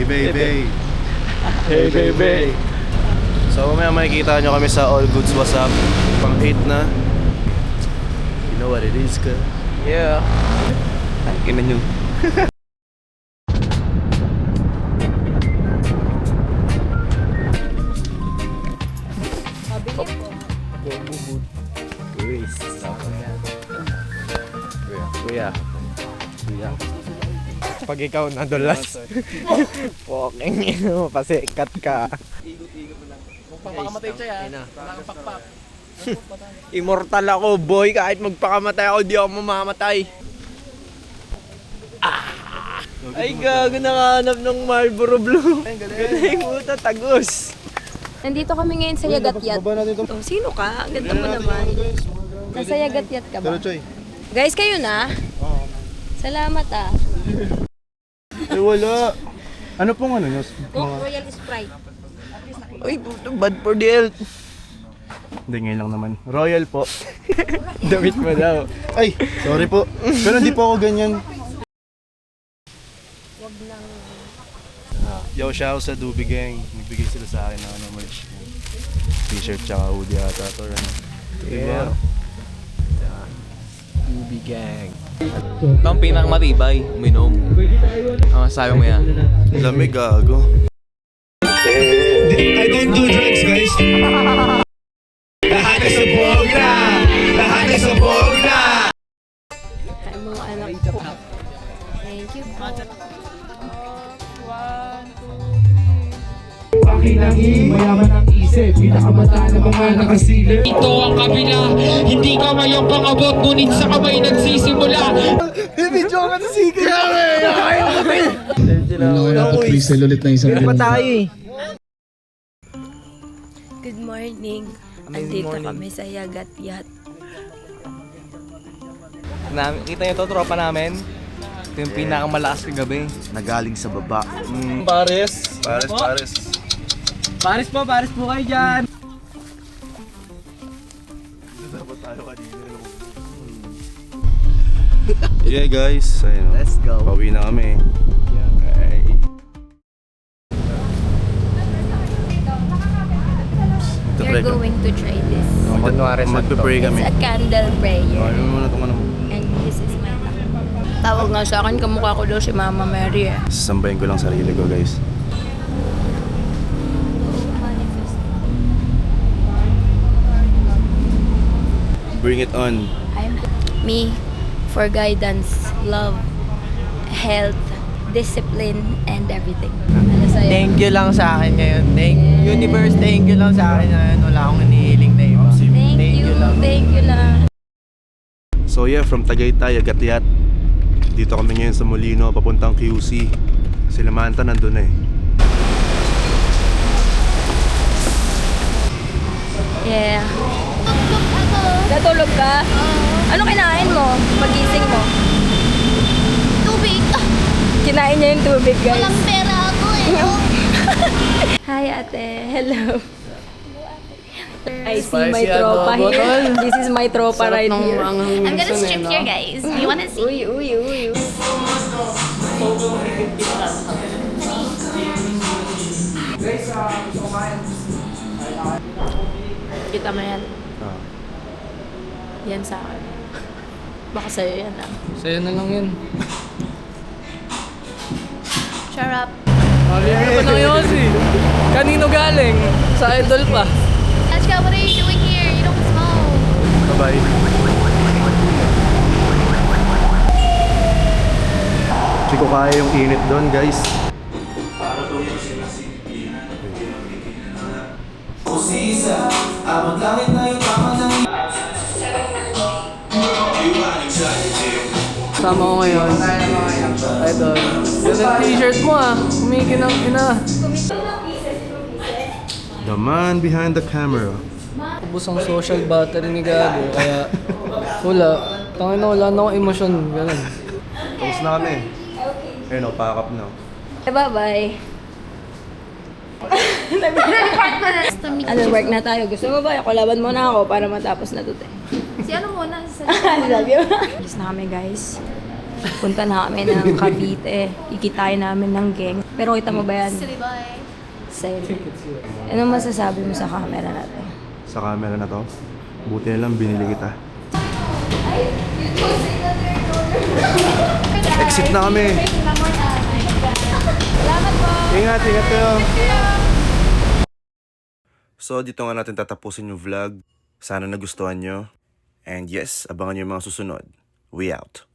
baby. Hey baby. So mamaya makikita nyo kami sa All Goods What's Up. Pang 8 na. You know what it is ka? Yeah. Ay, kina nyo. Kuya. Pag ikaw nadulas. Walking mo, pasikat ka. Pagpakamatay siya yan, parang pakpak. Immortal ako, boy. Kahit magpakamatay ako, di ako mamamatay. Ay, gago, nakahanap ng Marlboro Blue. Galing mo, tagos. Nandito kami ngayon sa Yagatyat. Oh, sino ka? Ang ganda mo naman. Nasa Yagatyat ka ba? Guys, kayo na? Salamat ah. Eh wala. Ano pong ano nyo? Coke Royal Sprite. Ay, puto, bad for the health. Hindi, ngayon lang naman. Royal po. Damit mo daw. Ay, sorry po. Pero hindi po ako ganyan. Wag nang... Yo, shout out sa Doobie Gang. Nagbigay sila sa akin ng ano, merch. T-shirt tsaka hoodie ata to. Ano. Yeah. Ubi gang. Ito ang pinakamatibay, uminom. Ang masabi mo yan. Lamig, gago. I don't do drugs, guys. Lahat ay sabog na! Lahat ay sabog na! Ay, mga anak ko. Thank you po. Pakinangin, mayaman ang isip, pinakamata ng mga nakasilip. Ito ang kabila, hindi kamay ang pangabot, ngunit sa kamay nagsisimula. Freestyle ulit na isang Good morning. Andito kami sa Yagatyat. Kita niyo to, tropa namin. Ito yung pinakamalakas kagabi. Nagaling sa baba. Pares. Pares. Pares po kayo dyan. Dapat tayo kanina. Yeah guys, ayun. Let's go. Pauwi na kami. Okay. We're going to try this. Magpe-pray kami. It's a candle prayer. Ano muna itong ano mo? And this is my tawag nga sa akin, kamukha ko daw si Mama Mary eh. Sasambahin ko lang sarili ko guys. Bring it on. I'm me for guidance, love, health, discipline, and everything. Ano sa'yo? Thank you lang sa akin ngayon. Universe, thank you lang sa akin ngayon. Wala akong hinihiling na iba. Thank you lang. So yeah, from Tagaytay, Yagatyat. Dito kami ngayon sa Molino, papuntang QC. Sila Manta nandun eh. Yeah. Natulog ka? Ano kinain mo? Magising mo? Tubig. Kinain niya yung tubig, guys. Walang pera ako eh. Hi, ate. Hello. I see my tropa here. This is my tropa right here. I'm gonna strip here, guys. You wanna see? Uy. Kita mo yan? Yan sa akin. Baka sa'yo yan ah. Sa'yo na lang yun. Shut up. Ano pa nang yun si? Kanino galing? Sa idol pa. Ashka, what are you doing here? You don't smoke. Bye-bye. Hindi ko kaya yung init doon guys. Sama ko ngayon. Idol. Ganda yung t-shirt mo ah. Kumikinang ina. The man behind the camera. Ubus ang social battery ni Gago. Kaya wala. Tangin na wala na akong emosyon. Ganun. Tapos na kami. Ayun o, pack up na. Bye-bye. Ano, work na tayo. Gusto mo ba? Kulaban mo na ako para matapos na to. Si ano muna? I love you. Alis na kami, guys. Punta na kami ng Cavite. Ikitain namin ng gang. Pero kita mo ba yan? Silly boy. Sa'yo. Ano masasabi mo sa camera natin? Sa camera na to, buti na lang binili kita. Exit na kami. Ingat kayo. So, dito nga natin tatapusin yung vlog. Sana nagustuhan nyo. And yes, abangan nyo yung mga susunod. We out.